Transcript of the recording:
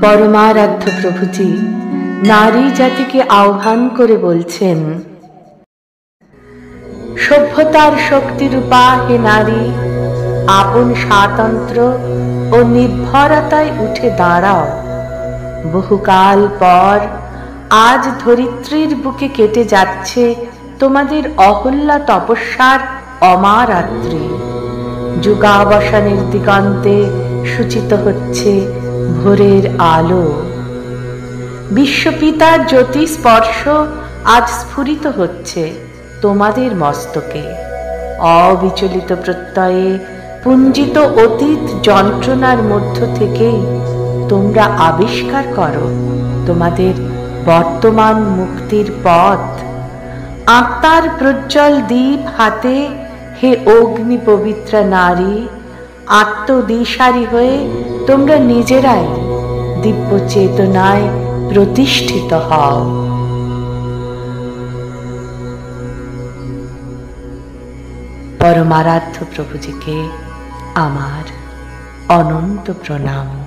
পরমারাধ্য প্রভুজি নারী জাতিকে আহ্বান করে বলছেন, সভ্যতার শক্তিরূপা হে নারী, আপন স্বাতন্ত্র ও নির্ভরতায় উঠে দাঁড়াও। বহুকাল পর আজ ধরিত্রীর বুকে কেটে যাচ্ছে তোমাদের অহল্যা তপস্যার অমারাত্রি। যুগাবসানের দিগন্তে সূচিত হচ্ছে ভোরের আলো। বিশ্বপিতার জ্যোতি স্পর্শ আজ স্ফুরিত হচ্ছে তোমাদের মস্তকে। অবিচলিত প্রত্যয়ে পুঞ্জিত অতীত যন্ত্রণার মধ্য থেকেই তোমরা আবিষ্কার করো তোমাদের বর্তমান মুক্তির পথ। আত্মার প্রজ্জ্বল দীপ হাতে হে অগ্নি পবিত্রা নারী, আত্মদিশারি হয়ে তোমরা নিজেরাই দিব্য চেতনায় প্রতিষ্ঠিত হও। পরমারাধ্য প্রভুজিকে আমার অনন্ত প্রণাম।